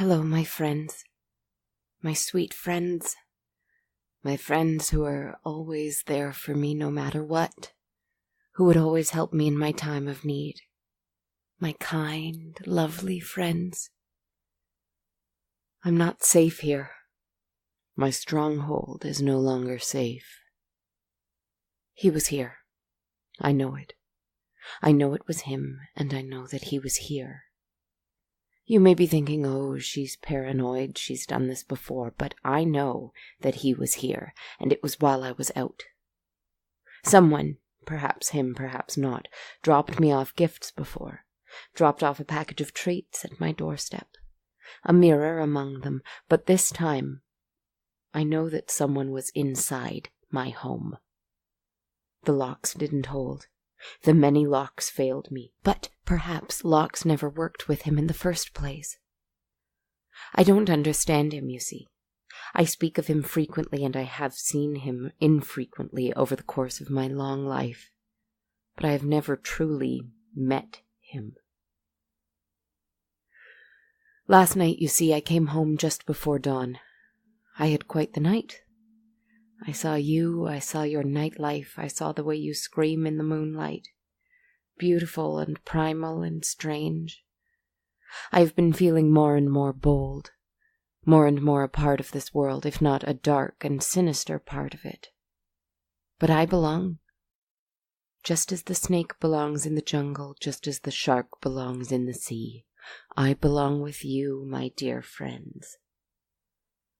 Hello, my friends. My sweet friends. My friends who are always there for me no matter what. Who would always help me in my time of need. My kind, lovely friends. I'm not safe here. My stronghold is no longer safe. He was here. I know it. I know it was him, and I know that he was here. You may be thinking, oh, she's paranoid, she's done this before, but I know that he was here, and it was while I was out. Someone, perhaps him, perhaps not, dropped me off gifts before, dropped off a package of treats at my doorstep, a mirror among them, but this time I know that someone was inside my home. The locks didn't hold. The many locks failed me, but perhaps locks never worked with him in the first place. I don't understand him, you see. I speak of him frequently, and I have seen him infrequently over the course of my long life, but I have never truly met him. Last night, you see, I came home just before dawn. I had quite the night. I saw you, I saw your nightlife, I saw the way you scream in the moonlight. Beautiful and primal and strange. I have been feeling more and more bold, more and more a part of this world, if not a dark and sinister part of it. But I belong. Just as the snake belongs in the jungle, just as the shark belongs in the sea, I belong with you, my dear friends.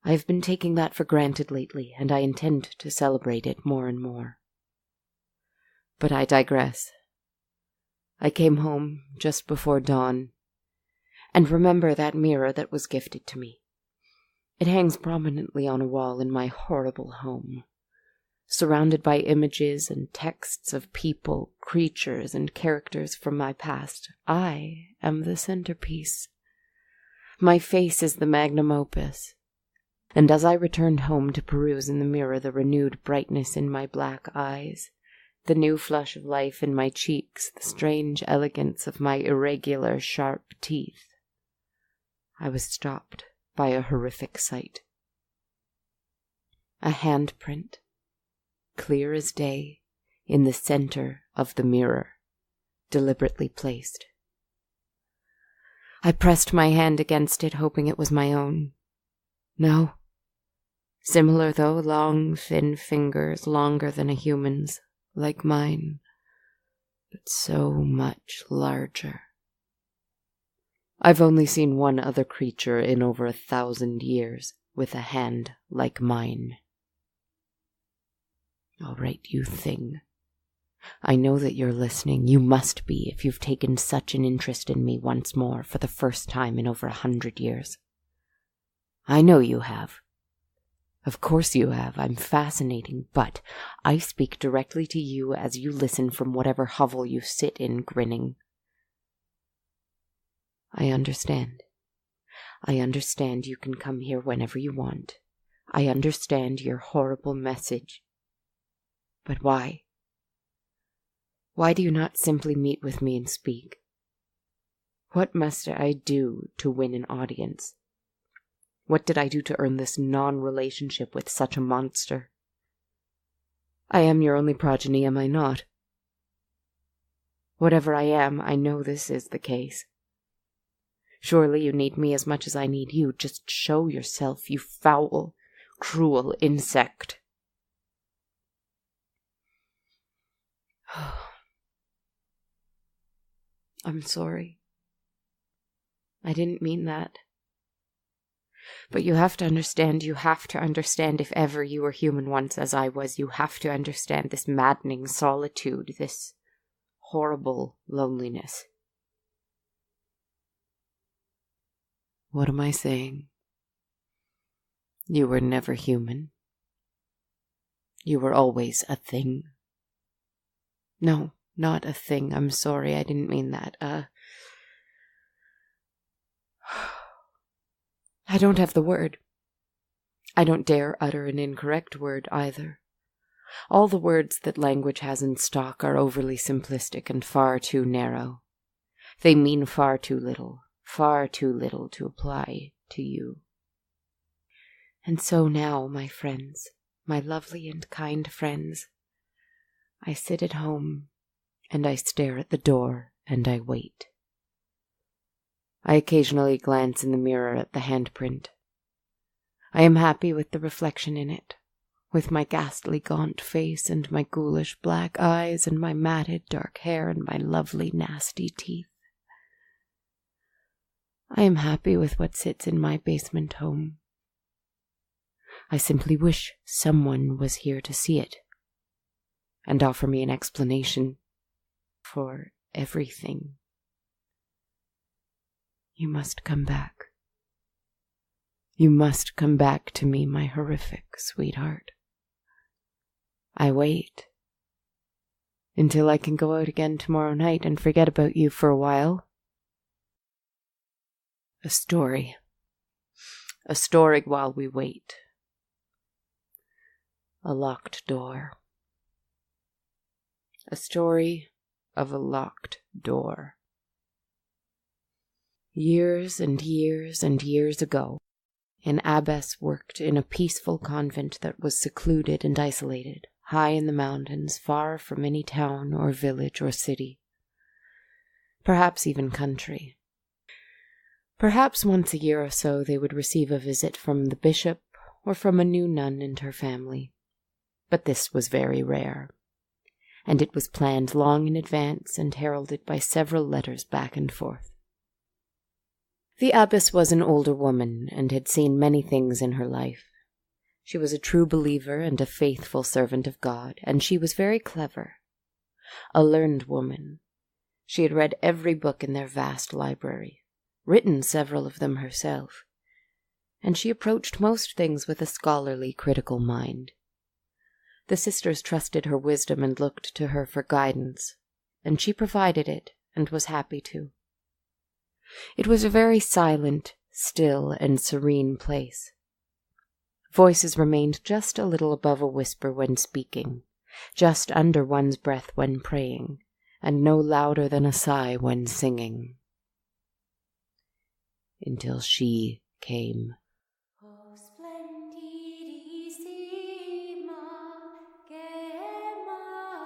I have been taking that for granted lately, and I intend to celebrate it more and more. But I digress. I came home just before dawn, and remember that mirror that was gifted to me. It hangs prominently on a wall in my horrible home, surrounded by images and texts of people, creatures, and characters from my past. I am the centerpiece. My face is the magnum opus. And as I returned home to peruse in the mirror the renewed brightness in my black eyes, the new flush of life in my cheeks, the strange elegance of my irregular, sharp teeth, I was stopped by a horrific sight. A handprint, clear as day, in the center of the mirror, deliberately placed. I pressed my hand against it, hoping it was my own. No. Similar though, long, thin fingers, longer than a human's, like mine, but so much larger. I've only seen one other creature in over 1,000 years with a hand like mine. All right, you thing. I know that you're listening. You must be, if you've taken such an interest in me once more for the first time in over 100 years. I know you have. Of course you have. I'm fascinating, but I speak directly to you as you listen from whatever hovel you sit in grinning. I understand. I understand you can come here whenever you want. I understand your horrible message. But why? Why do you not simply meet with me and speak? What must I do to win an audience? What did I do to earn this non-relationship with such a monster? I am your only progeny, am I not? Whatever I am, I know this is the case. Surely you need me as much as I need you. Just show yourself, you foul, cruel insect. I'm sorry. I didn't mean that. But you have to understand, if ever you were human once as I was, you have to understand this maddening solitude, this horrible loneliness. What am I saying? You were never human. You were always a thing. No, not a thing. I'm sorry, I didn't mean that. I don't have the word. I don't dare utter an incorrect word either. All the words that language has in stock are overly simplistic and far too narrow. They mean far too little to apply to you. And so now, my friends, my lovely and kind friends, I sit at home and I stare at the door and I wait. I occasionally glance in the mirror at the handprint. I am happy with the reflection in it, with my ghastly gaunt face and my ghoulish black eyes and my matted dark hair and my lovely nasty teeth. I am happy with what sits in my basement home. I simply wish someone was here to see it and offer me an explanation for everything. You must come back. You must come back to me, my horrific sweetheart. I wait until I can go out again tomorrow night and forget about you for a while. A story while we wait. A locked door. A story of a locked door. Years and years and years ago, an abbess worked in a peaceful convent that was secluded and isolated, high in the mountains, far from any town or village or city, perhaps even country. Perhaps once a year or so they would receive a visit from the bishop or from a new nun and her family. But this was very rare, and it was planned long in advance and heralded by several letters back and forth. The abbess was an older woman and had seen many things in her life. She was a true believer and a faithful servant of God, and she was very clever. A learned woman. She had read every book in their vast library, written several of them herself, and she approached most things with a scholarly, critical mind. The sisters trusted her wisdom and looked to her for guidance, and she provided it and was happy to. It was a very silent, still, and serene place. Voices remained just a little above a whisper when speaking, just under one's breath when praying, and no louder than a sigh when singing. Until she came.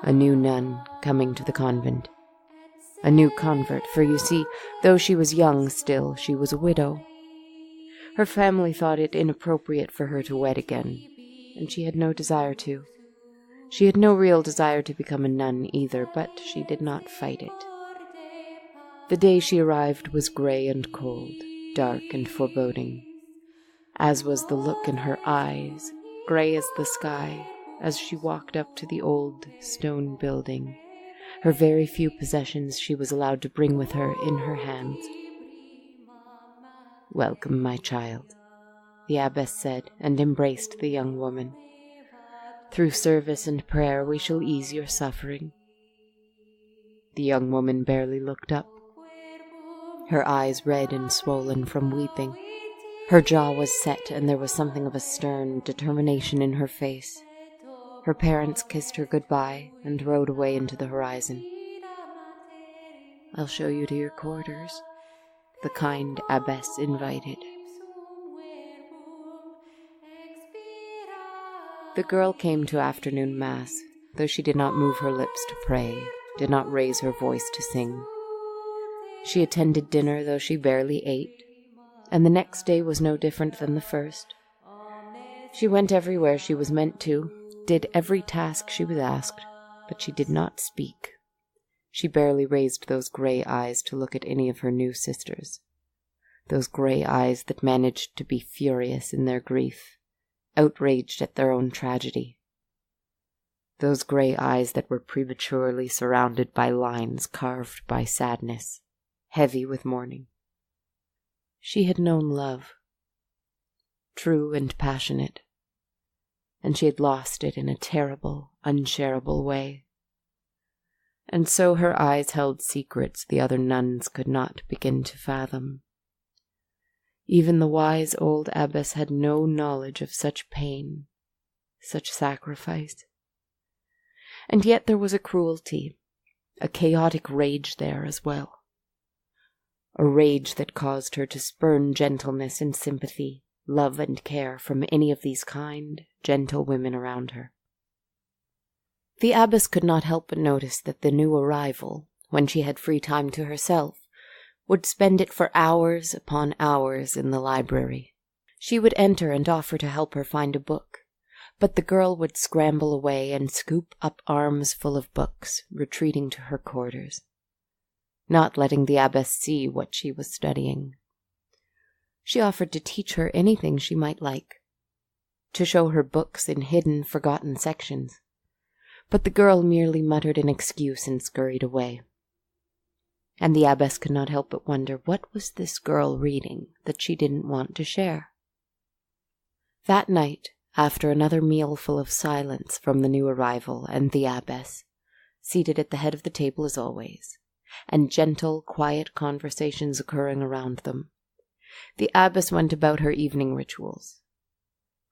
A new nun coming to the convent. A new convert, for you see, though she was young still, she was a widow. Her family thought it inappropriate for her to wed again, and she had no desire to. She had no real desire to become a nun either, but she did not fight it. The day she arrived was grey and cold, dark and foreboding, as was the look in her eyes, grey as the sky, as she walked up to the old stone building. Her very few possessions she was allowed to bring with her in her hands. "Welcome, my child," the abbess said, and embraced the young woman. "Through service and prayer we shall ease your suffering." The young woman barely looked up, her eyes red and swollen from weeping. Her jaw was set, and there was something of a stern determination in her face. Her parents kissed her goodbye and rode away into the horizon. "I'll show you to your quarters," the kind abbess invited. The girl came to afternoon mass, though she did not move her lips to pray, did not raise her voice to sing. She attended dinner, though she barely ate, and the next day was no different than the first. She went everywhere she was meant to, did every task she was asked, but she did not speak. She barely raised those gray eyes to look at any of her new sisters. Those gray eyes that managed to be furious in their grief, outraged at their own tragedy. Those gray eyes that were prematurely surrounded by lines carved by sadness, heavy with mourning. She had known love, true and passionate, and she had lost it in a terrible, unshareable way. And so her eyes held secrets the other nuns could not begin to fathom. Even the wise old abbess had no knowledge of such pain, such sacrifice. And yet there was a cruelty, a chaotic rage there as well. A rage that caused her to spurn gentleness and sympathy, love and care from any of these kind, gentle women around her. The abbess could not help but notice that the new arrival, when she had free time to herself, would spend it for hours upon hours in the library. She would enter and offer to help her find a book, but the girl would scramble away and scoop up arms full of books, retreating to her quarters, not letting the abbess see what she was studying. She offered to teach her anything she might like, to show her books in hidden, forgotten sections, but the girl merely muttered an excuse and scurried away. And the abbess could not help but wonder what was this girl reading that she didn't want to share. That night, after another meal full of silence from the new arrival and the abbess, seated at the head of the table as always, and gentle, quiet conversations occurring around them, the abbess went about her evening rituals.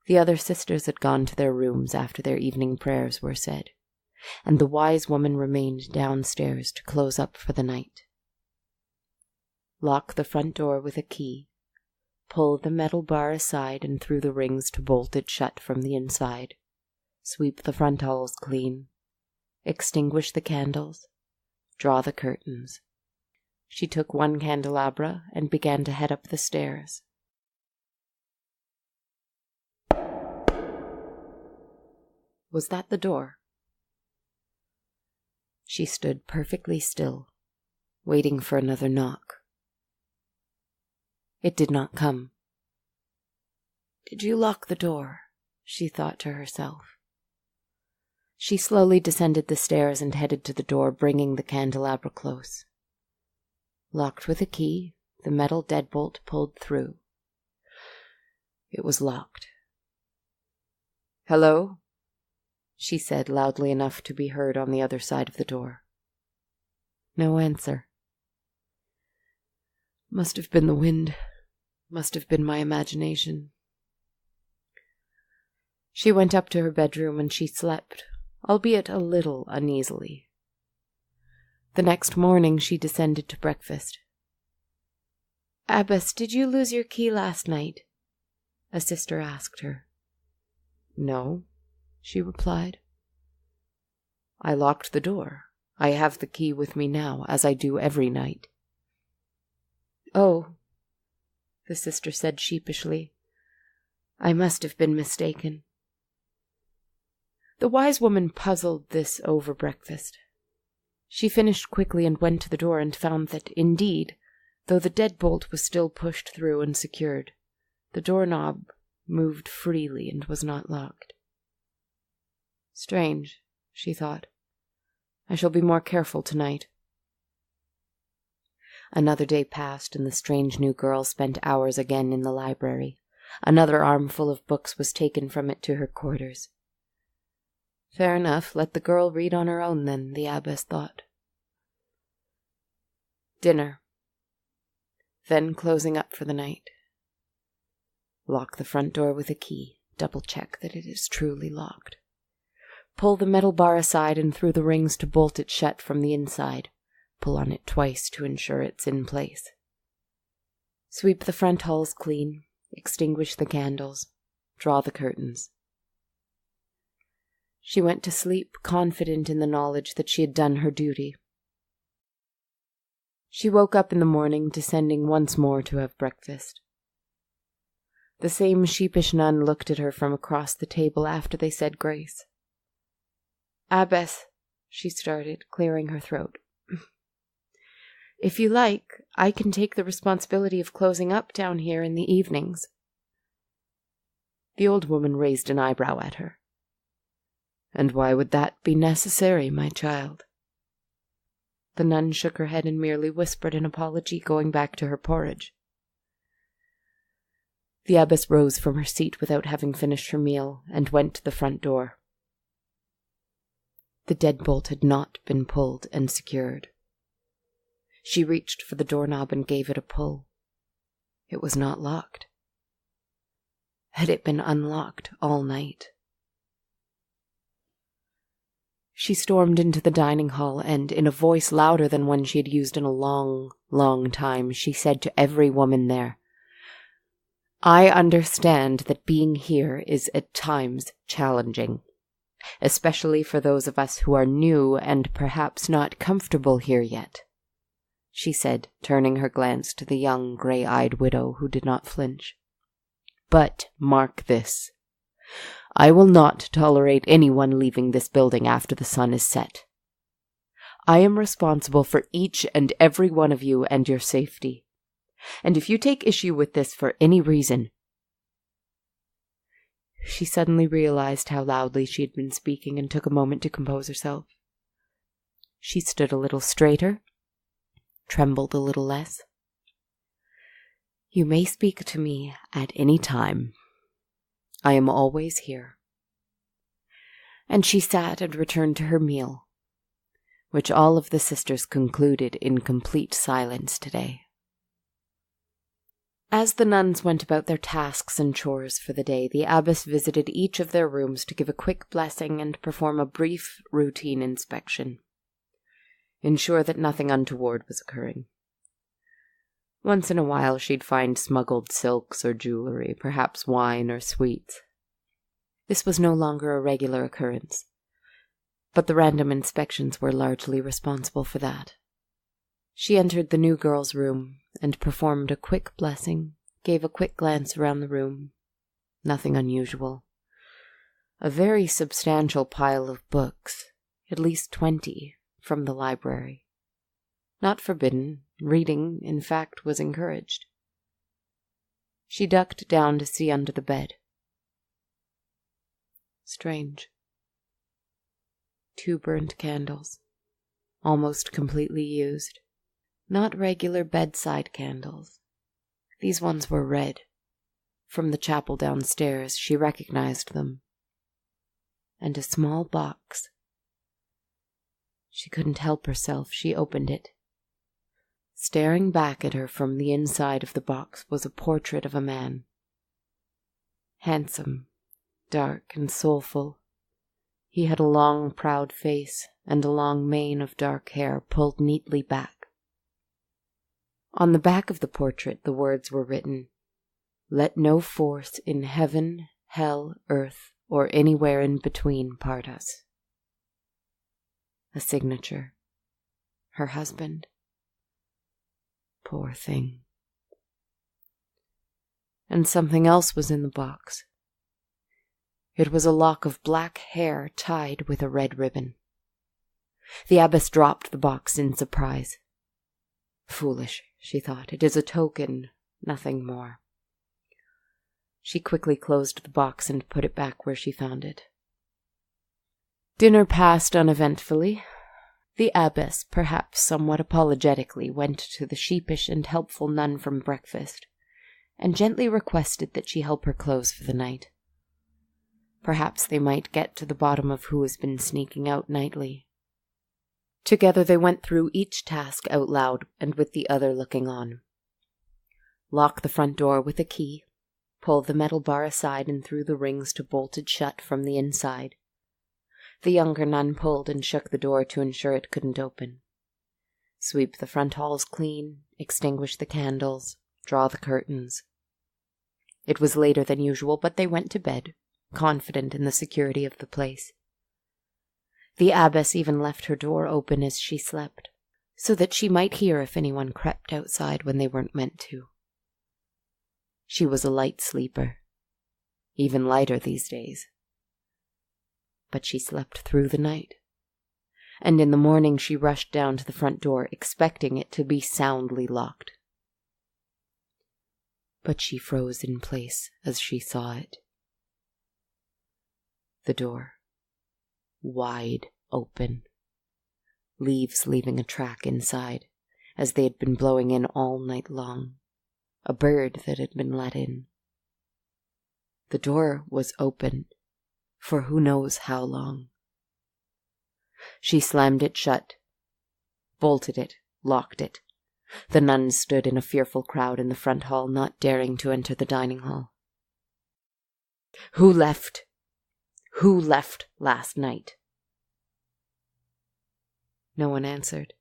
The other sisters had gone to their rooms after their evening prayers were said, and the wise woman remained downstairs to close up for the night. Lock the front door with a key, pull the metal bar aside and through the rings to bolt it shut from the inside, sweep the front halls clean, extinguish the candles, draw the curtains. She took one candelabra and began to head up the stairs. Was that the door? She stood perfectly still, waiting for another knock. It did not come. "Did you lock the door?" she thought to herself. She slowly descended the stairs and headed to the door, bringing the candelabra close. Locked with a key, the metal deadbolt pulled through. It was locked. "Hello?" she said loudly enough to be heard on the other side of the door. No answer. Must have been the wind. Must have been my imagination. She went up to her bedroom and she slept, albeit a little uneasily. The next morning she descended to breakfast. "Abbess, did you lose your key last night?" a sister asked her. "No," she replied. "I locked the door. I have the key with me now, as I do every night." "Oh," the sister said sheepishly. "I must have been mistaken." The wise woman puzzled this over breakfast. She finished quickly and went to the door and found that, indeed, though the deadbolt was still pushed through and secured, the doorknob moved freely and was not locked. "Strange," she thought. "I shall be more careful tonight." Another day passed, and the strange new girl spent hours again in the library. Another armful of books was taken from it to her quarters. Fair enough, let the girl read on her own then, the abbess thought. Dinner. Then closing up for the night. Lock the front door with a key. Double-check that it is truly locked. Pull the metal bar aside and through the rings to bolt it shut from the inside. Pull on it twice to ensure it's in place. Sweep the front halls clean. Extinguish the candles. Draw the curtains. She went to sleep, confident in the knowledge that she had done her duty. She woke up in the morning, descending once more to have breakfast. The same sheepish nun looked at her from across the table after they said grace. "Abbess," she started, clearing her throat. "If you like, I can take the responsibility of closing up down here in the evenings." The old woman raised an eyebrow at her. "And why would that be necessary, my child?" The nun shook her head and merely whispered an apology, going back to her porridge. The abbess rose from her seat without having finished her meal and went to the front door. The deadbolt had not been pulled and secured. She reached for the doorknob and gave it a pull. It was not locked. Had it been unlocked all night? She stormed into the dining hall and, in a voice louder than one she had used in a long, long time, she said to every woman there, "I understand that being here is at times challenging, especially for those of us who are new and perhaps not comfortable here yet," she said, turning her glance to the young, gray-eyed widow who did not flinch. "But mark this. I will not tolerate anyone leaving this building after the sun is set. I am responsible for each and every one of you and your safety. And if you take issue with this for any reason—" She suddenly realized how loudly she had been speaking and took a moment to compose herself. She stood a little straighter, trembled a little less. "You may speak to me at any time. I am always here." And she sat and returned to her meal, which all of the sisters concluded in complete silence today. As the nuns went about their tasks and chores for the day, the abbess visited each of their rooms to give a quick blessing and perform a brief, routine inspection. Ensure that nothing untoward was occurring. Once in a while she'd find smuggled silks or jewelry, perhaps wine or sweets. This was no longer a regular occurrence, but the random inspections were largely responsible for that. She entered the new girl's room and performed a quick blessing, gave a quick glance around the room. Nothing unusual. A very substantial pile of books, at least 20, from the library. Not forbidden, reading, in fact, was encouraged. She ducked down to see under the bed. Strange. 2 burnt candles, almost completely used. Not regular bedside candles. These ones were red. From the chapel downstairs, she recognized them. And a small box. She couldn't help herself. She opened it. Staring back at her from the inside of the box was a portrait of a man. Handsome, dark and soulful. He had a long, proud face and a long mane of dark hair pulled neatly back. On the back of the portrait the words were written, "Let no force in heaven, hell, earth, or anywhere in between part us." A signature. Her husband. Poor thing. And something else was in the box. It was a lock of black hair tied with a red ribbon. The abbess dropped the box in surprise. Foolish, she thought. It is a token, nothing more. She quickly closed the box and put it back where she found it. Dinner passed uneventfully. The abbess, perhaps somewhat apologetically, went to the sheepish and helpful nun from breakfast, and gently requested that she help her close for the night. Perhaps they might get to the bottom of who has been sneaking out nightly. Together they went through each task out loud and with the other looking on. Lock the front door with a key, pull the metal bar aside and threw the rings to bolted shut from the inside. The younger nun pulled and shook the door to ensure it couldn't open. Sweep the front halls clean, extinguish the candles, draw the curtains. It was later than usual, but they went to bed, confident in the security of the place. The abbess even left her door open as she slept, so that she might hear if anyone crept outside when they weren't meant to. She was a light sleeper, even lighter these days. But she slept through the night, and in the morning she rushed down to the front door, expecting it to be soundly locked. But she froze in place as she saw it. The door, wide open, leaves leaving a track inside, as they had been blowing in all night long, a bird that had been let in. The door was open, for who knows how long. She slammed it shut, bolted it, locked it. The nuns stood in a fearful crowd in the front hall, not daring to enter the dining hall. Who left? Who left last night? No one answered,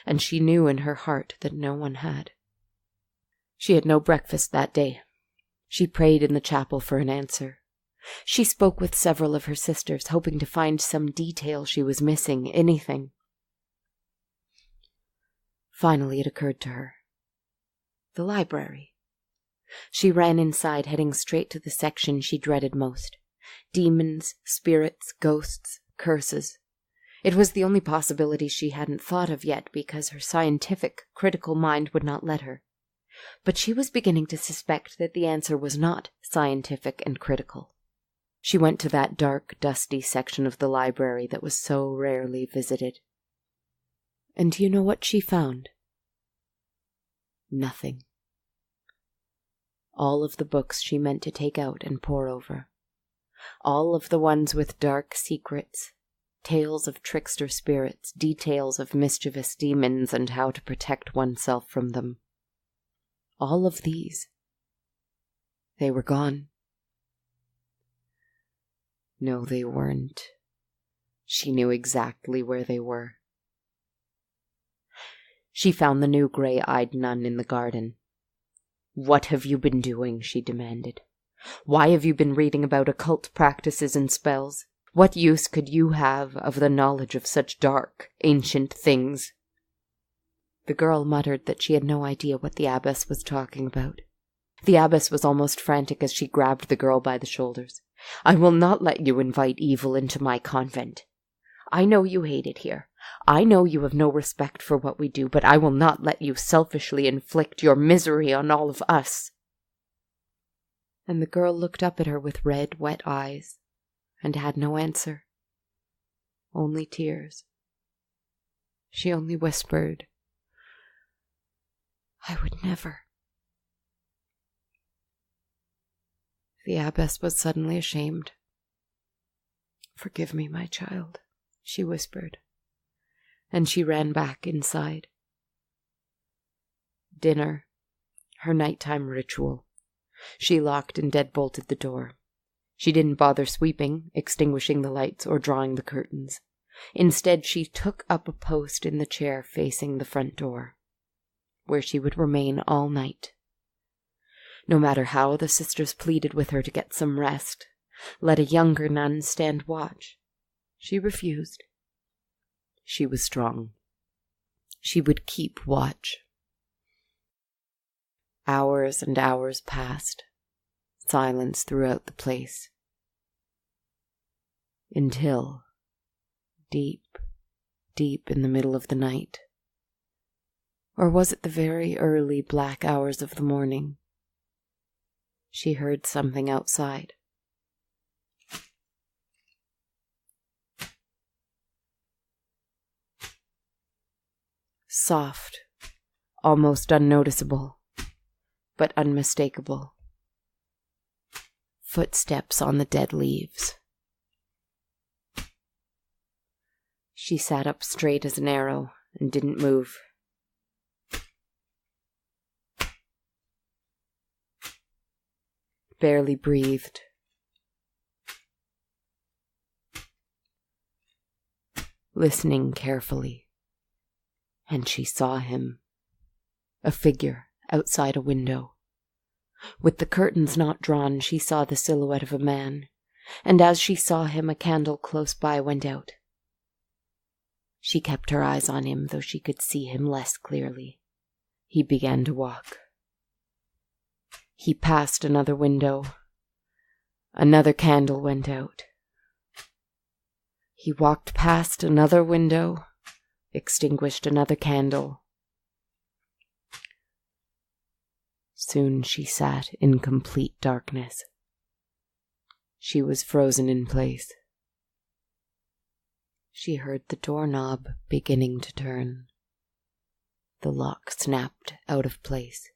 and she knew in her heart that no one had. She had no breakfast that day. She prayed in the chapel for an answer. She spoke with several of her sisters, hoping to find some detail she was missing, anything. Finally it occurred to her. The library. She ran inside, heading straight to the section she dreaded most. Demons, spirits, ghosts, curses. It was the only possibility she hadn't thought of yet because her scientific, critical mind would not let her. But she was beginning to suspect that the answer was not scientific and critical. She went to that dark, dusty section of the library that was so rarely visited. And do you know what she found? Nothing. All of the books she meant to take out and pore over. All of the ones with dark secrets, tales of trickster spirits, details of mischievous demons and how to protect oneself from them. All of these. They were gone. No, they weren't. She knew exactly where they were. She found the new gray-eyed nun in the garden. "What have you been doing?" she demanded. "Why have you been reading about occult practices and spells? What use could you have of the knowledge of such dark, ancient things?" The girl muttered that she had no idea what the abbess was talking about. The abbess was almost frantic as she grabbed the girl by the shoulders. "I will not let you invite evil into my convent. I know you hate it here. I know you have no respect for what we do, but I will not let you selfishly inflict your misery on all of us." And the girl looked up at her with red, wet eyes, and had no answer. Only tears. She only whispered, "I would never." The abbess was suddenly ashamed. "Forgive me, my child," she whispered, and she ran back inside. Dinner, her nighttime ritual. She locked and deadbolted the door. She didn't bother sweeping, extinguishing the lights, or drawing the curtains. Instead, she took up a post in the chair facing the front door, where she would remain all night. No matter how the sisters pleaded with her to get some rest, let a younger nun stand watch, she refused. She was strong. She would keep watch. Hours and hours passed, silence throughout the place. Until, deep, deep in the middle of the night, or was it the very early black hours of the morning, she heard something outside. Soft, almost unnoticeable, but unmistakable. Footsteps on the dead leaves. She sat up straight as an arrow and didn't move. Barely breathed. Listening carefully. And she saw him. A figure outside a window. With the curtains not drawn, she saw the silhouette of a man, and as she saw him, a candle close by went out. She kept her eyes on him, though she could see him less clearly. He began to walk. He passed another window. Another candle went out. He walked past another window, extinguished another candle. Soon she sat in complete darkness. She was frozen in place. She heard the doorknob beginning to turn. The lock snapped out of place.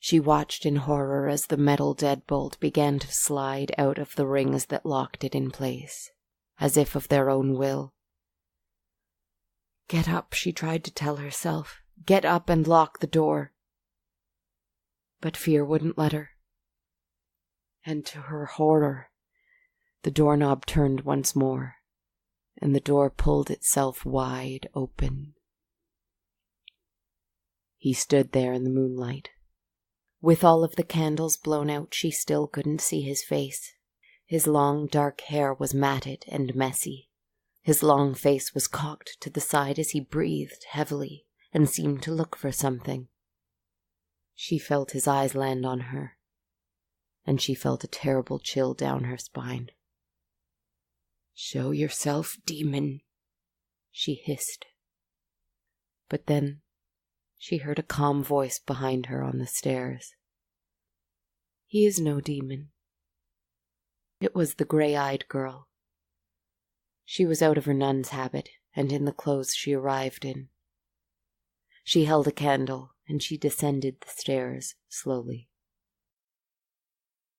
She watched in horror as the metal deadbolt began to slide out of the rings that locked it in place, as if of their own will. Get up, she tried to tell herself. Get up and lock the door. But fear wouldn't let her. And to her horror, the doorknob turned once more, and the door pulled itself wide open. He stood there in the moonlight. With all of the candles blown out, she still couldn't see his face. His long, dark hair was matted and messy. His long face was cocked to the side as he breathed heavily and seemed to look for something. She felt his eyes land on her, and she felt a terrible chill down her spine. "Show yourself, demon," she hissed. But then she heard a calm voice behind her on the stairs. "He is no demon." It was the gray-eyed girl. She was out of her nun's habit and in the clothes she arrived in. She held a candle and she descended the stairs slowly.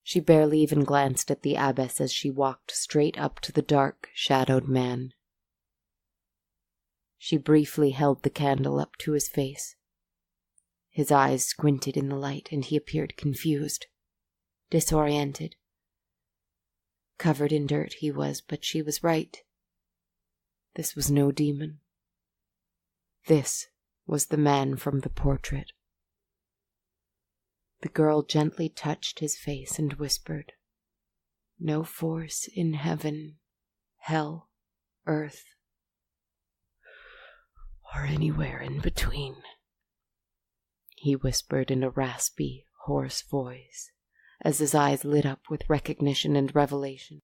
She barely even glanced at the abbess as she walked straight up to the dark, shadowed man. She briefly held the candle up to his face. His eyes squinted in the light, and he appeared confused, disoriented. Covered in dirt he was, but she was right. This was no demon. This was the man from the portrait. The girl gently touched his face and whispered, "No force in heaven, hell, earth, or anywhere in between," he whispered in a raspy, hoarse voice, as his eyes lit up with recognition and revelation.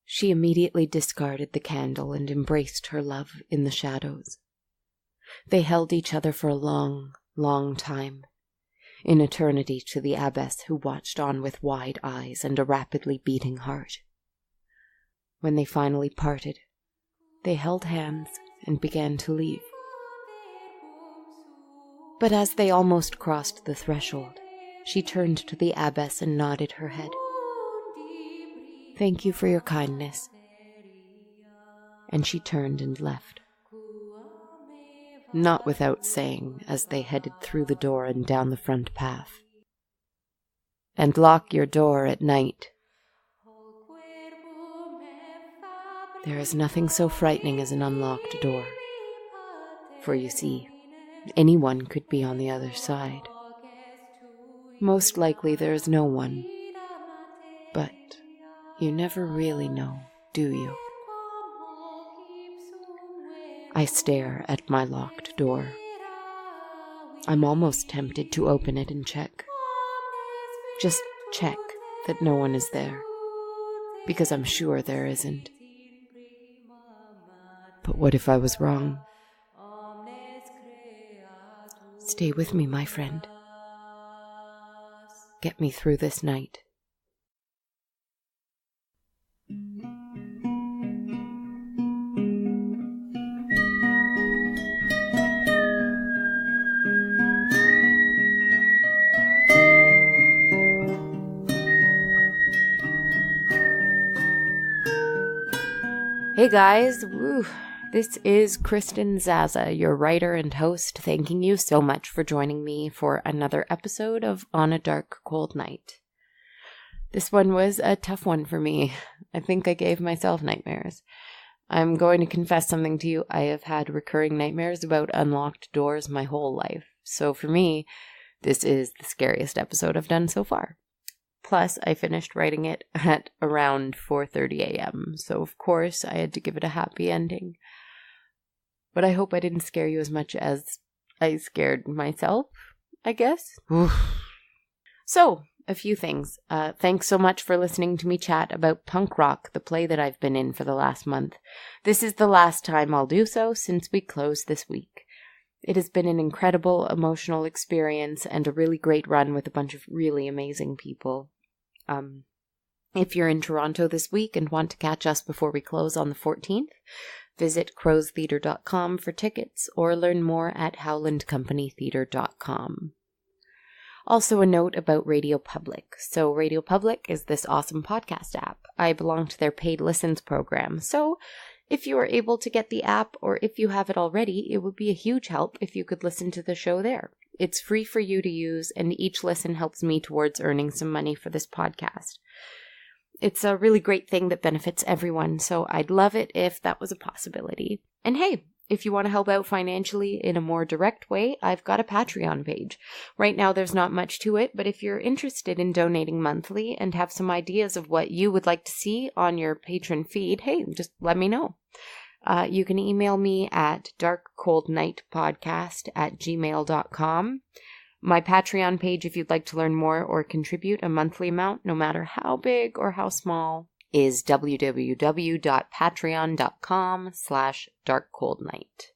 She immediately discarded the candle and embraced her love in the shadows. They held each other for a long, long time, in eternity to the abbess, who watched on with wide eyes and a rapidly beating heart. When they finally parted, they held hands and began to leave. But as they almost crossed the threshold, she turned to the abbess and nodded her head. "Thank you for your kindness." And she turned and left. Not without saying, as they headed through the door and down the front path, "And lock your door at night." There is nothing so frightening as an unlocked door. For you see, anyone could be on the other side. Most likely there is no one. But you never really know, do you? I stare at my locked door. I'm almost tempted to open it and check. Just check that no one is there, because I'm sure there isn't. But what if I was wrong? Stay with me, my friend. Get me through this night. Hey guys, woo. This is Kristen Zaza, your writer and host, thanking you so much for joining me for another episode of On a Dark, Cold Night. This one was a tough one for me. I think I gave myself nightmares. I'm going to confess something to you. I have had recurring nightmares about unlocked doors my whole life. So for me, this is the scariest episode I've done so far. Plus, I finished writing it at around 4:30 a.m., so of course I had to give it a happy ending. But I hope I didn't scare you as much as I scared myself, I guess. So, a few things. Thanks so much for listening to me chat about Punk Rock, the play that I've been in for the last month. This is the last time I'll do so since we close this week. It has been an incredible emotional experience and a really great run with a bunch of really amazing people. If you're in Toronto this week and want to catch us before we close on the 14th, visit crowstheatre.com for tickets or learn more at howlandcompanytheatre.com. Also a note about Radio Public. So Radio Public is this awesome podcast app. I belong to their paid listens program. So if you are able to get the app or if you have it already, it would be a huge help if you could listen to the show there. It's free for you to use and each listen helps me towards earning some money for this podcast. It's a really great thing that benefits everyone, so I'd love it if that was a possibility. And hey, if you want to help out financially in a more direct way, I've got a Patreon page. Right now there's not much to it, but if you're interested in donating monthly and have some ideas of what you would like to see on your patron feed, hey, just let me know. You can email me at darkcoldnightpodcast@gmail.com. My Patreon page, if you'd like to learn more or contribute a monthly amount, no matter how big or how small, is www.patreon.com/darkcoldnight.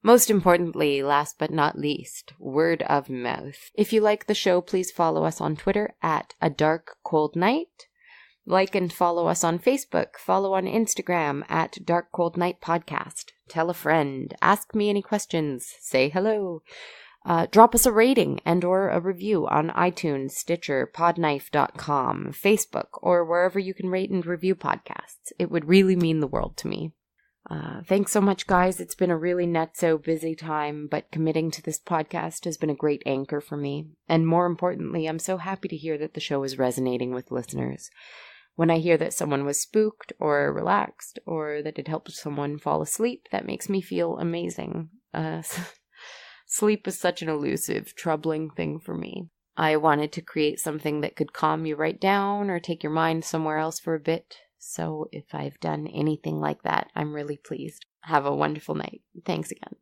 Most importantly, last but not least, word of mouth. If you like the show, please follow us on Twitter at A Dark Cold Night. Like and follow us on Facebook. Follow on Instagram at Dark Cold Night Podcast. Tell a friend. Ask me any questions. Say hello. Drop us a rating and or a review on iTunes, Stitcher, podknife.com, Facebook, or wherever you can rate and review podcasts. It would really mean the world to me. Thanks so much, guys. It's been a really not-so busy time, but committing to this podcast has been a great anchor for me. And more importantly, I'm so happy to hear that the show is resonating with listeners. When I hear that someone was spooked or relaxed or that it helped someone fall asleep, that makes me feel amazing. Sleep is such an elusive, troubling thing for me. I wanted to create something that could calm you right down or take your mind somewhere else for a bit. So if I've done anything like that, I'm really pleased. Have a wonderful night. Thanks again.